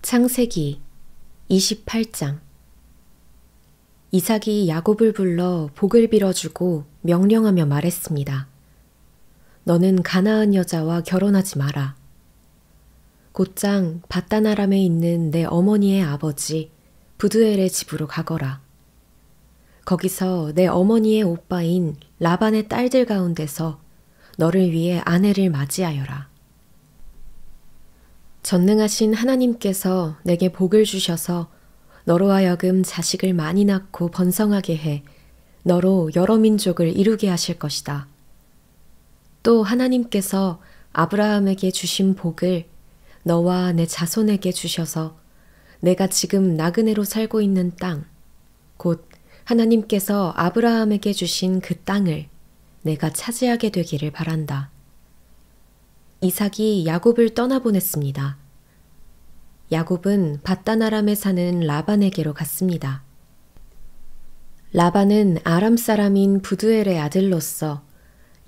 창세기 28장. 이삭이 야곱을 불러 복을 빌어주고 명령하며 말했습니다. 너는 가나안 여자와 결혼하지 마라. 곧장 밧단 아람에 있는 내 어머니의 아버지 부드엘의 집으로 가거라. 거기서 내 어머니의 오빠인 라반의 딸들 가운데서 너를 위해 아내를 맞이하여라. 전능하신 하나님께서 내게 복을 주셔서 너로 하여금 자식을 많이 낳고 번성하게 해 너로 여러 민족을 이루게 하실 것이다. 또 하나님께서 아브라함에게 주신 복을 너와 내 자손에게 주셔서 내가 지금 나그네로 살고 있는 땅, 곧 하나님께서 아브라함에게 주신 그 땅을 내가 차지하게 되기를 바란다. 이삭이 야곱을 떠나보냈습니다. 야곱은 밧단 아람에 사는 라반에게로 갔습니다. 라반은 아람 사람인 부두엘의 아들로서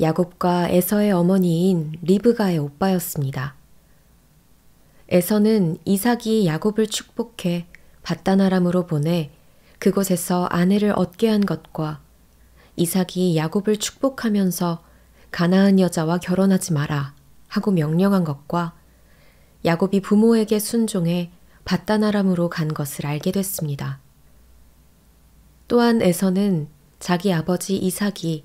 야곱과 에서의 어머니인 리브가의 오빠였습니다. 에서는 이삭이 야곱을 축복해 밧단 아람으로 보내 그곳에서 아내를 얻게 한 것과 이삭이 야곱을 축복하면서 가나안 여자와 결혼하지 마라 하고 명령한 것과 야곱이 부모에게 순종해 밧단 아람으로 간 것을 알게 됐습니다. 또한 에서는 자기 아버지 이삭이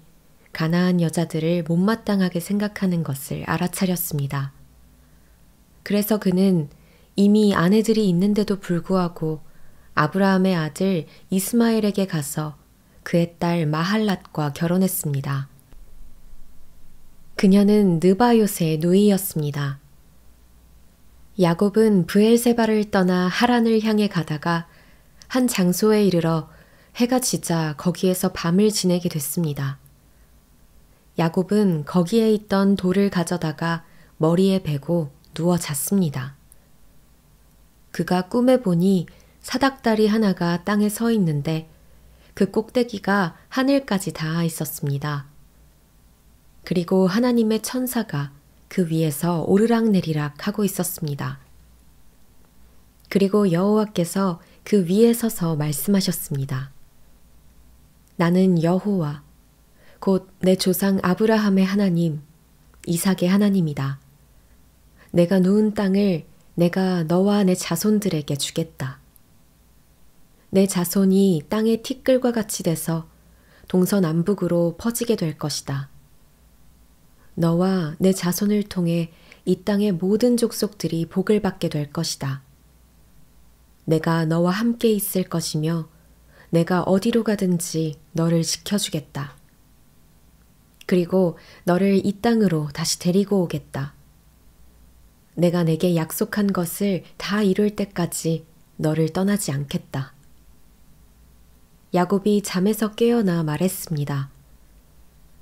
가나안 여자들을 못마땅하게 생각하는 것을 알아차렸습니다. 그래서 그는 이미 아내들이 있는데도 불구하고 아브라함의 아들 이스마엘에게 가서 그의 딸 마할랏과 결혼했습니다. 그녀는 느바요스의 누이였습니다. 야곱은 브엘세바를 떠나 하란을 향해 가다가 한 장소에 이르러 해가 지자 거기에서 밤을 지내게 됐습니다. 야곱은 거기에 있던 돌을 가져다가 머리에 베고 누워 잤습니다. 그가 꿈에 보니 사닥다리 하나가 땅에 서 있는데 그 꼭대기가 하늘까지 닿아 있었습니다. 그리고 하나님의 천사가 그 위에서 오르락내리락 하고 있었습니다. 그리고 여호와께서 그 위에 서서 말씀하셨습니다. 나는 여호와, 곧 내 조상 아브라함의 하나님, 이삭의 하나님이다. 내가 누운 땅을 내가 너와 내 자손들에게 주겠다. 내 자손이 땅의 티끌과 같이 돼서 동서남북으로 퍼지게 될 것이다. 너와 내 자손을 통해 이 땅의 모든 족속들이 복을 받게 될 것이다. 내가 너와 함께 있을 것이며 내가 어디로 가든지 너를 지켜주겠다. 그리고 너를 이 땅으로 다시 데리고 오겠다. 내가 내게 약속한 것을 다 이룰 때까지 너를 떠나지 않겠다. 야곱이 잠에서 깨어나 말했습니다.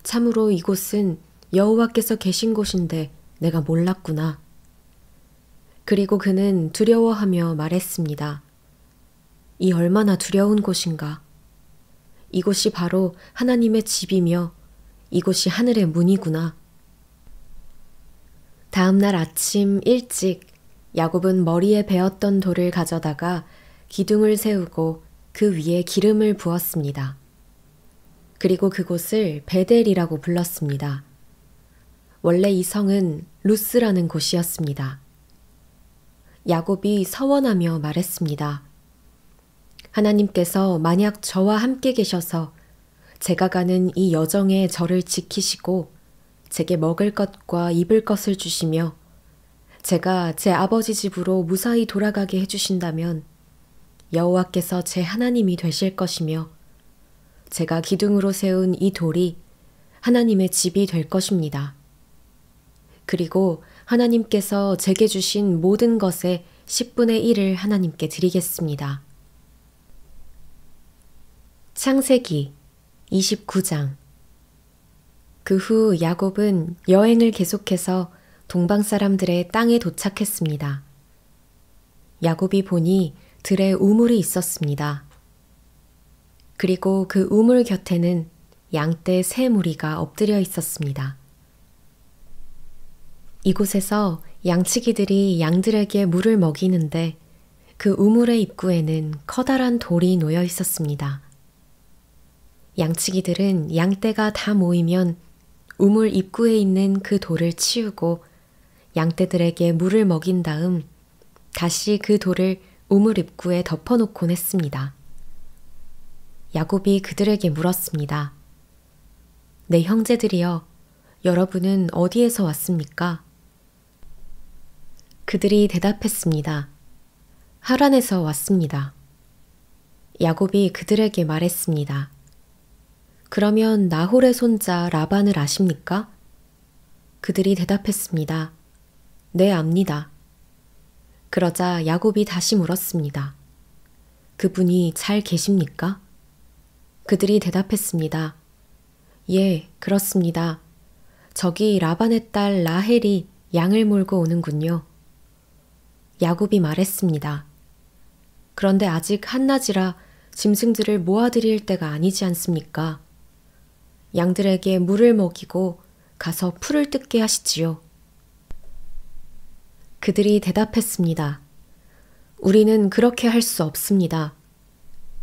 참으로 이곳은 여호와께서 계신 곳인데 내가 몰랐구나. 그리고 그는 두려워하며 말했습니다. 이 얼마나 두려운 곳인가. 이곳이 바로 하나님의 집이며 이곳이 하늘의 문이구나. 다음 날 아침 일찍 야곱은 머리에 베었던 돌을 가져다가 기둥을 세우고 그 위에 기름을 부었습니다. 그리고 그곳을 베델이라고 불렀습니다. 원래 이 성은 루스라는 곳이었습니다. 야곱이 서원하며 말했습니다. 하나님께서 만약 저와 함께 계셔서 제가 가는 이 여정에 저를 지키시고 제게 먹을 것과 입을 것을 주시며 제가 제 아버지 집으로 무사히 돌아가게 해주신다면 여호와께서 제 하나님이 되실 것이며 제가 기둥으로 세운 이 돌이 하나님의 집이 될 것입니다. 그리고 하나님께서 제게 주신 모든 것의 10분의 1을 하나님께 드리겠습니다. 창세기 29장. 그 후 야곱은 여행을 계속해서 동방 사람들의 땅에 도착했습니다. 야곱이 보니 들에 우물이 있었습니다. 그리고 그 우물 곁에는 양떼 세 무리가 엎드려 있었습니다. 이곳에서 양치기들이 양들에게 물을 먹이는데 그 우물의 입구에는 커다란 돌이 놓여 있었습니다. 양치기들은 양떼가 다 모이면 우물 입구에 있는 그 돌을 치우고 양떼들에게 물을 먹인 다음 다시 그 돌을 우물 입구에 덮어놓곤 했습니다. 야곱이 그들에게 물었습니다. 내 형제들이여, 여러분은 어디에서 왔습니까? 그들이 대답했습니다. 하란에서 왔습니다. 야곱이 그들에게 말했습니다. 그러면 나홀의 손자 라반을 아십니까? 그들이 대답했습니다. 네, 압니다. 그러자 야곱이 다시 물었습니다. 그분이 잘 계십니까? 그들이 대답했습니다. 예, 그렇습니다. 저기 라반의 딸 라헬이 양을 몰고 오는군요. 야곱이 말했습니다. 그런데 아직 한낮이라 짐승들을 모아드릴 때가 아니지 않습니까? 양들에게 물을 먹이고 가서 풀을 뜯게 하시지요. 그들이 대답했습니다. 우리는 그렇게 할 수 없습니다.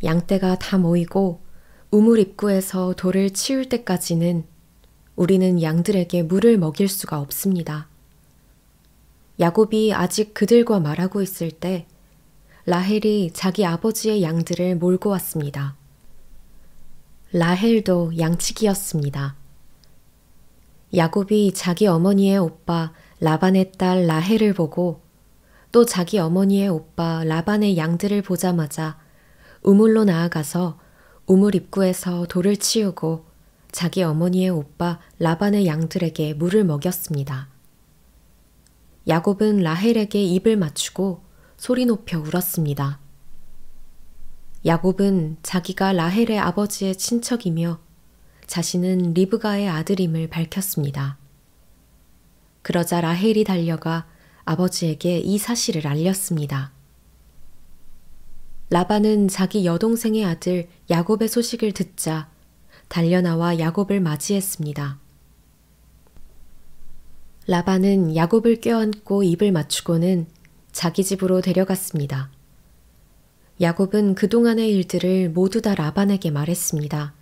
양떼가 다 모이고 우물 입구에서 돌을 치울 때까지는 우리는 양들에게 물을 먹일 수가 없습니다. 야곱이 아직 그들과 말하고 있을 때 라헬이 자기 아버지의 양들을 몰고 왔습니다. 라헬도 양치기였습니다. 야곱이 자기 어머니의 오빠 라반의 딸 라헬을 보고 또 자기 어머니의 오빠 라반의 양들을 보자마자 우물로 나아가서 우물 입구에서 돌을 치우고 자기 어머니의 오빠 라반의 양들에게 물을 먹였습니다. 야곱은 라헬에게 입을 맞추고 소리 높여 울었습니다. 야곱은 자기가 라헬의 아버지의 친척이며 자신은 리브가의 아들임을 밝혔습니다. 그러자 라헬이 달려가 아버지에게 이 사실을 알렸습니다. 라반은 자기 여동생의 아들 야곱의 소식을 듣자 달려나와 야곱을 맞이했습니다. 라반은 야곱을 껴안고 입을 맞추고는 자기 집으로 데려갔습니다. 야곱은 그동안의 일들을 모두 다 라반에게 말했습니다.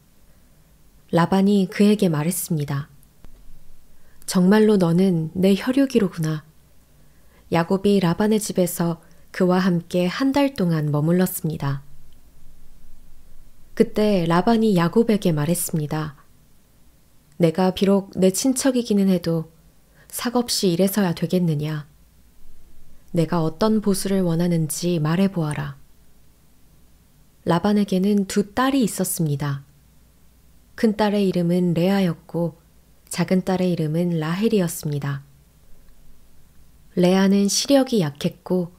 라반이 그에게 말했습니다. 정말로 너는 내 혈육이로구나. 야곱이 라반의 집에서 그와 함께 한 달 동안 머물렀습니다. 그때 라반이 야곱에게 말했습니다. 내가 비록 내 친척이기는 해도 삭없이 이래서야 되겠느냐. 내가 어떤 보수를 원하는지 말해보아라. 라반에게는 두 딸이 있었습니다. 큰 딸의 이름은 레아였고 작은 딸의 이름은 라헬이었습니다. 레아는 시력이 약했고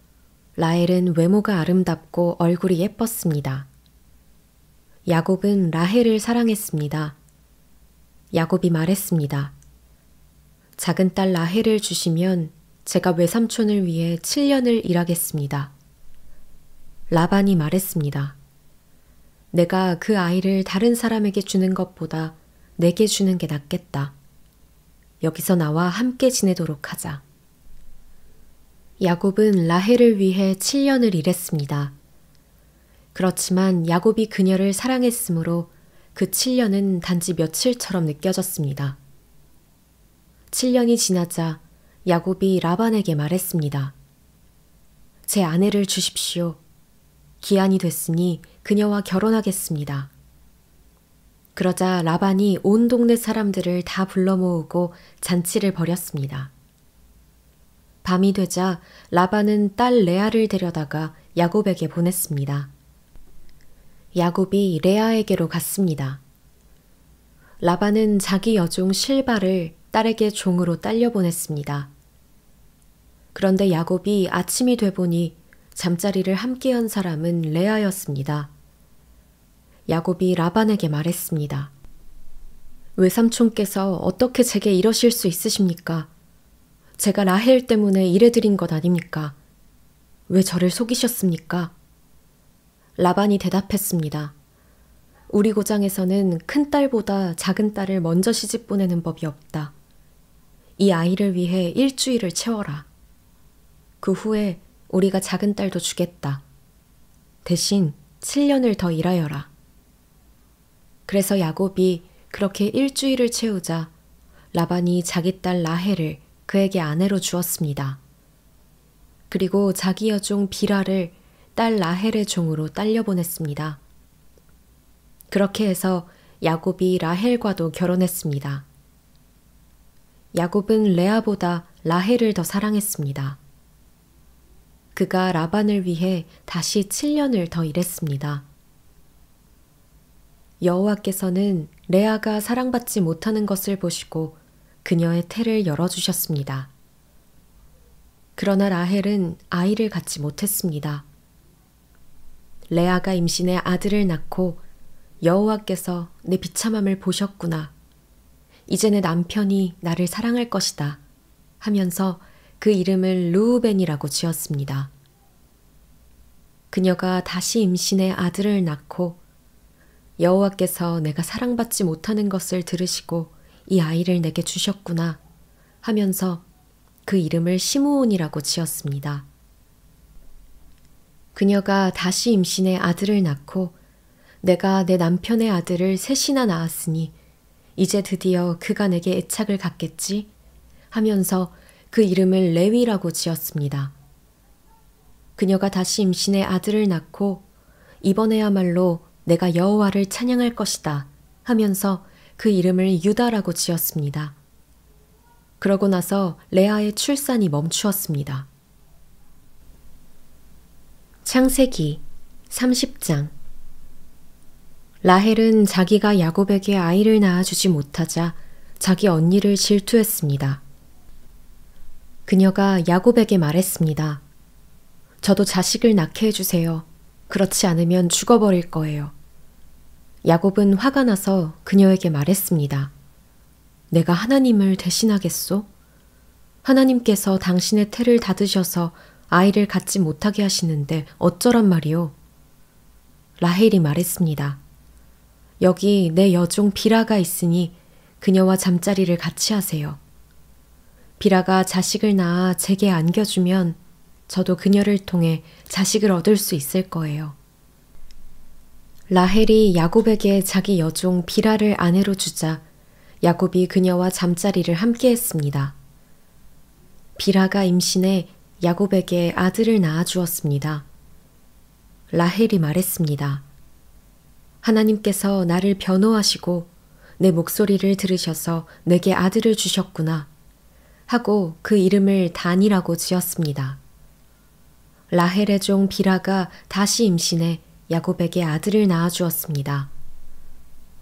라헬은 외모가 아름답고 얼굴이 예뻤습니다. 야곱은 라헬을 사랑했습니다. 야곱이 말했습니다. 작은 딸 라헬을 주시면 제가 외삼촌을 위해 7년을 일하겠습니다. 라반이 말했습니다. 내가 그 아이를 다른 사람에게 주는 것보다 내게 주는 게 낫겠다. 여기서 나와 함께 지내도록 하자. 야곱은 라헬을 위해 7년을 일했습니다. 그렇지만 야곱이 그녀를 사랑했으므로 그 7년은 단지 며칠처럼 느껴졌습니다. 7년이 지나자 야곱이 라반에게 말했습니다. 제 아내를 주십시오. 기한이 됐으니 그녀와 결혼하겠습니다. 그러자 라반이 온 동네 사람들을 다 불러 모으고 잔치를 벌였습니다. 밤이 되자 라반은 딸 레아를 데려다가 야곱에게 보냈습니다. 야곱이 레아에게로 갔습니다. 라반은 자기 여종 실바를 딸에게 종으로 딸려 보냈습니다. 그런데 야곱이 아침이 되보니 잠자리를 함께한 사람은 레아였습니다. 야곱이 라반에게 말했습니다. 외삼촌께서 어떻게 제게 이러실 수 있으십니까? 제가 라헬 때문에 이래드린 것 아닙니까? 왜 저를 속이셨습니까? 라반이 대답했습니다. 우리 고장에서는 큰 딸보다 작은 딸을 먼저 시집 보내는 법이 없다. 이 아이를 위해 일주일을 채워라. 그 후에 우리가 작은 딸도 주겠다. 대신 7년을 더 일하여라. 그래서 야곱이 그렇게 일주일을 채우자 라반이 자기 딸 라헬을 그에게 아내로 주었습니다. 그리고 자기 여종 비라를 딸 라헬의 종으로 딸려보냈습니다. 그렇게 해서 야곱이 라헬과도 결혼했습니다. 야곱은 레아보다 라헬을 더 사랑했습니다. 그가 라반을 위해 다시 7년을 더 일했습니다. 여호와께서는 레아가 사랑받지 못하는 것을 보시고 그녀의 태를 열어주셨습니다. 그러나 라헬은 아이를 갖지 못했습니다. 레아가 임신해 아들을 낳고 여호와께서 내 비참함을 보셨구나. 이제 내 남편이 나를 사랑할 것이다 하면서 그 이름을 르우벤이라고 지었습니다. 그녀가 다시 임신해 아들을 낳고 여호와께서 내가 사랑받지 못하는 것을 들으시고 이 아이를 내게 주셨구나 하면서 그 이름을 시므온이라고 지었습니다. 그녀가 다시 임신해 아들을 낳고 내가 내 남편의 아들을 셋이나 낳았으니 이제 드디어 그가 내게 애착을 갖겠지 하면서 그 이름을 레위라고 지었습니다. 그녀가 다시 임신해 아들을 낳고 이번에야말로 내가 여호와를 찬양할 것이다 하면서 그 이름을 유다라고 지었습니다. 그러고 나서 레아의 출산이 멈추었습니다. 창세기 30장. 라헬은 자기가 야곱에게 아이를 낳아주지 못하자 자기 언니를 질투했습니다. 그녀가 야곱에게 말했습니다. 저도 자식을 낳게 해주세요. 그렇지 않으면 죽어버릴 거예요. 야곱은 화가 나서 그녀에게 말했습니다. 내가 하나님을 대신하겠소? 하나님께서 당신의 태를 닫으셔서 아이를 갖지 못하게 하시는데 어쩌란 말이오? 라헬이 말했습니다. 여기 내 여종 비라가 있으니 그녀와 잠자리를 같이 하세요. 비라가 자식을 낳아 제게 안겨주면 저도 그녀를 통해 자식을 얻을 수 있을 거예요. 라헬이 야곱에게 자기 여종 비라를 아내로 주자 야곱이 그녀와 잠자리를 함께 했습니다. 비라가 임신해 야곱에게 아들을 낳아주었습니다. 라헬이 말했습니다. 하나님께서 나를 변호하시고 내 목소리를 들으셔서 내게 아들을 주셨구나 하고 그 이름을 단이라고 지었습니다. 라헬의 종 비라가 다시 임신해 야곱에게 아들을 낳아주었습니다.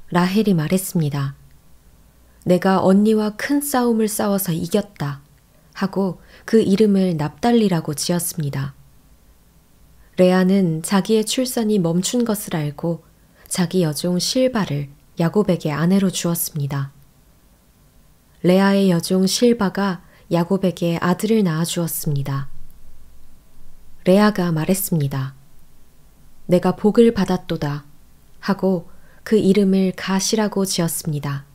라헬이 말했습니다. 내가 언니와 큰 싸움을 싸워서 이겼다 하고 그 이름을 납달리라고 지었습니다. 레아는 자기의 출산이 멈춘 것을 알고 자기 여종 실바를 야곱에게 아내로 주었습니다. 레아의 여종 실바가 야곱에게 아들을 낳아주었습니다. 레아가 말했습니다. 내가 복을 받았도다 하고 그 이름을 가시라고 지었습니다.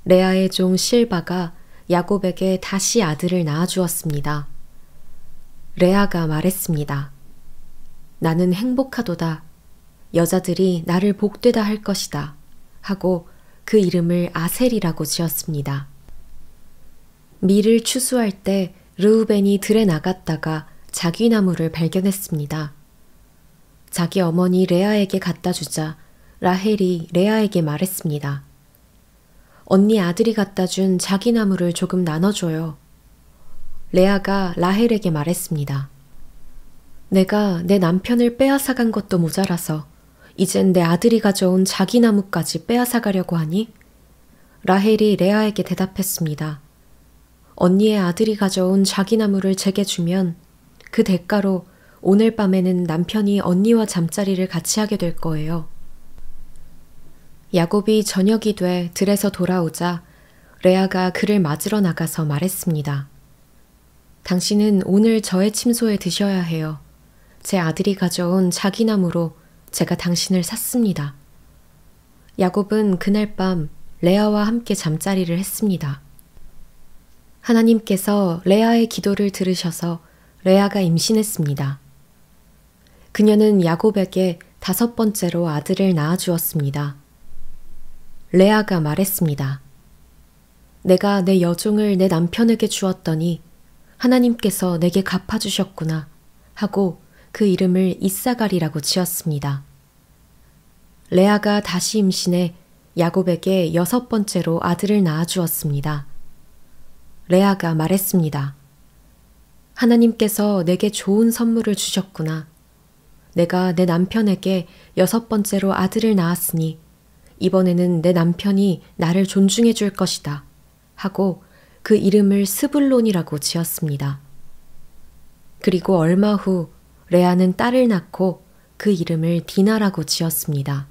레아의 종 실바가 야곱에게 다시 아들을 낳아주었습니다. 레아가 말했습니다. 나는 행복하도다. 여자들이 나를 복되다 할 것이다 하고 그 이름을 아셀이라고 지었습니다. 밀을 추수할 때 르우벤이 들에 나갔다가 자귀나무를 발견했습니다. 자기 어머니 레아에게 갖다 주자 라헬이 레아에게 말했습니다. 언니 아들이 갖다 준 자귀나무를 조금 나눠줘요. 레아가 라헬에게 말했습니다. 내가 내 남편을 빼앗아간 것도 모자라서 이젠 내 아들이 가져온 자귀나무까지 빼앗아가려고 하니? 라헬이 레아에게 대답했습니다. 언니의 아들이 가져온 자귀나무를 제게 주면 그 대가로 오늘 밤에는 남편이 언니와 잠자리를 같이 하게 될 거예요. 야곱이 저녁이 돼 들에서 돌아오자 레아가 그를 맞으러 나가서 말했습니다. 당신은 오늘 저의 침소에 드셔야 해요. 제 아들이 가져온 자귀나무로 제가 당신을 샀습니다. 야곱은 그날 밤 레아와 함께 잠자리를 했습니다. 하나님께서 레아의 기도를 들으셔서 레아가 임신했습니다. 그녀는 야곱에게 5번째로 아들을 낳아주었습니다. 레아가 말했습니다. 내가 내 여종을 내 남편에게 주었더니 하나님께서 내게 갚아주셨구나 하고 그 이름을 이사갈이라고 지었습니다. 레아가 다시 임신해 야곱에게 6번째로 아들을 낳아주었습니다. 레아가 말했습니다. 하나님께서 내게 좋은 선물을 주셨구나. 내가 내 남편에게 6번째로 아들을 낳았으니 이번에는 내 남편이 나를 존중해 줄 것이다 하고 그 이름을 스불론이라고 지었습니다. 그리고 얼마 후 레아는 딸을 낳고 그 이름을 디나라고 지었습니다.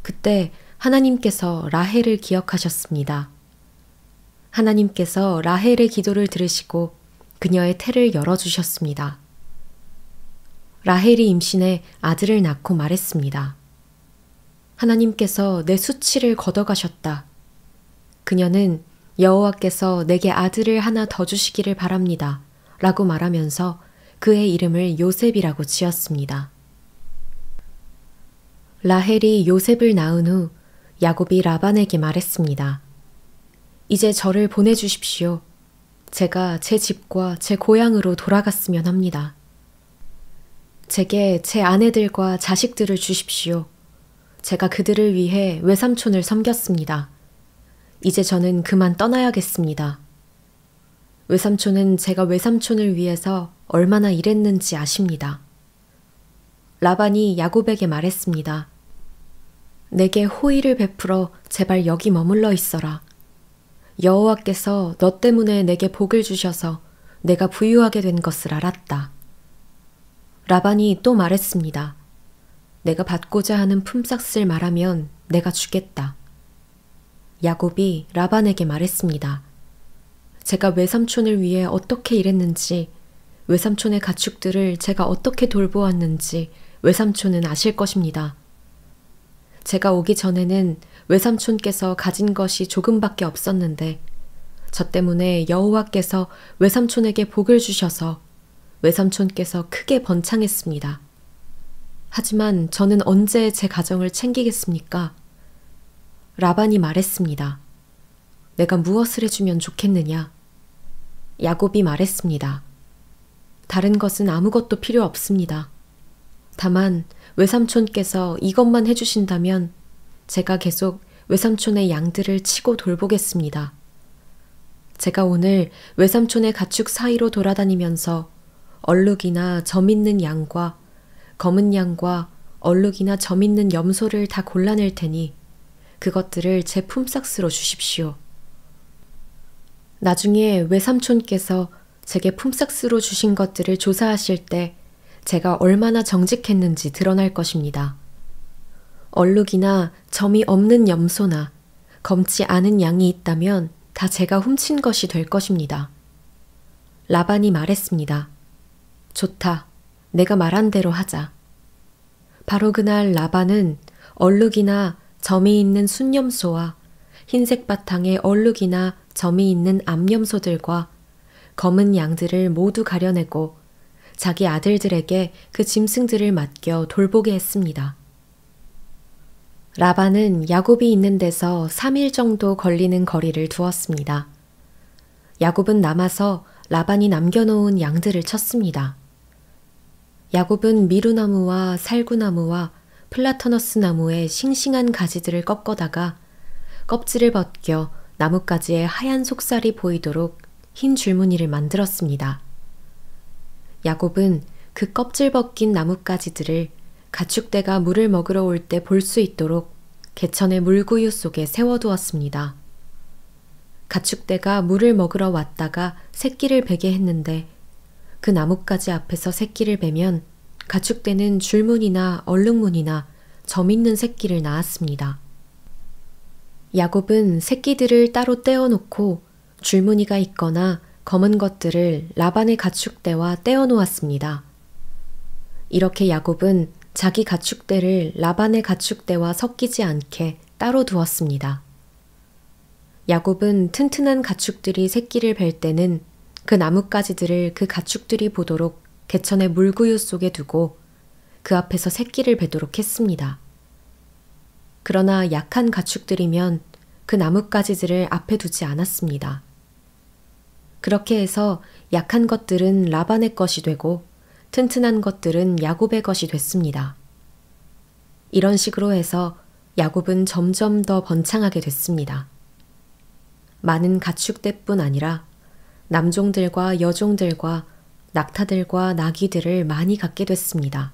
그때 하나님께서 라헬을 기억하셨습니다. 하나님께서 라헬의 기도를 들으시고 그녀의 태를 열어주셨습니다. 라헬이 임신해 아들을 낳고 말했습니다. 하나님께서 내 수치를 걷어가셨다. 그녀는 여호와께서 내게 아들을 하나 더 주시기를 바랍니다. 라고 말하면서 그의 이름을 요셉이라고 지었습니다. 라헬이 요셉을 낳은 후 야곱이 라반에게 말했습니다. 이제 저를 보내주십시오. 제가 제 집과 제 고향으로 돌아갔으면 합니다. 제게 제 아내들과 자식들을 주십시오. 제가 그들을 위해 외삼촌을 섬겼습니다. 이제 저는 그만 떠나야겠습니다. 외삼촌은 제가 외삼촌을 위해서 얼마나 일했는지 아십니다. 라반이 야곱에게 말했습니다. 내게 호의를 베풀어 제발 여기 머물러 있어라. 여호와께서 너 때문에 내게 복을 주셔서 내가 부유하게 된 것을 알았다. 라반이 또 말했습니다. 내가 받고자 하는 품삯을 말하면 내가 주겠다. 야곱이 라반에게 말했습니다. 제가 외삼촌을 위해 어떻게 일했는지, 외삼촌의 가축들을 제가 어떻게 돌보았는지 외삼촌은 아실 것입니다. 제가 오기 전에는 외삼촌께서 가진 것이 조금밖에 없었는데 저 때문에 여호와께서 외삼촌에게 복을 주셔서 외삼촌께서 크게 번창했습니다. 하지만 저는 언제 제 가정을 챙기겠습니까? 라반이 말했습니다. 내가 무엇을 해주면 좋겠느냐? 야곱이 말했습니다. 다른 것은 아무것도 필요 없습니다. 다만 외삼촌께서 이것만 해주신다면 제가 계속 외삼촌의 양들을 치고 돌보겠습니다. 제가 오늘 외삼촌의 가축 사이로 돌아다니면서 얼룩이나 점 있는 양과 검은 양과 얼룩이나 점 있는 염소를 다 골라낼 테니 그것들을 제 품삯으로 주십시오. 나중에 외삼촌께서 제게 품삯으로 주신 것들을 조사하실 때 제가 얼마나 정직했는지 드러날 것입니다. 얼룩이나 점이 없는 염소나 검지 않은 양이 있다면 다 제가 훔친 것이 될 것입니다. 라반이 말했습니다. 좋다. 내가 말한 대로 하자. 바로 그날 라반은 얼룩이나 점이 있는 순염소와 흰색 바탕에 얼룩이나 점이 있는 암염소들과 검은 양들을 모두 가려내고 자기 아들들에게 그 짐승들을 맡겨 돌보게 했습니다. 라반은 야곱이 있는 데서 3일 정도 걸리는 거리를 두었습니다. 야곱은 남아서 라반이 남겨놓은 양들을 쳤습니다. 야곱은 미루나무와 살구나무와 플라터너스 나무의 싱싱한 가지들을 꺾어다가 껍질을 벗겨 나뭇가지에 하얀 속살이 보이도록 흰 줄무늬를 만들었습니다. 야곱은 그 껍질 벗긴 나뭇가지들을 가축대가 물을 먹으러 올 때 볼 수 있도록 개천의 물구유 속에 세워두었습니다. 가축대가 물을 먹으러 왔다가 새끼를 베게 했는데 그 나뭇가지 앞에서 새끼를 베면 가축대는 줄무늬나 얼룩무늬나 점 있는 새끼를 낳았습니다. 야곱은 새끼들을 따로 떼어놓고 줄무늬가 있거나 검은 것들을 라반의 가축대와 떼어놓았습니다. 이렇게 야곱은 자기 가축대를 라반의 가축대와 섞이지 않게 따로 두었습니다. 야곱은 튼튼한 가축들이 새끼를 뵐 때는 그 나뭇가지들을 그 가축들이 보도록 개천의 물구유 속에 두고 그 앞에서 새끼를 베도록 했습니다. 그러나 약한 가축들이면 그 나뭇가지들을 앞에 두지 않았습니다. 그렇게 해서 약한 것들은 라반의 것이 되고 튼튼한 것들은 야곱의 것이 됐습니다. 이런 식으로 해서 야곱은 점점 더 번창하게 됐습니다. 많은 가축대뿐 아니라 남종들과 여종들과 낙타들과 나귀들을 많이 갖게 됐습니다.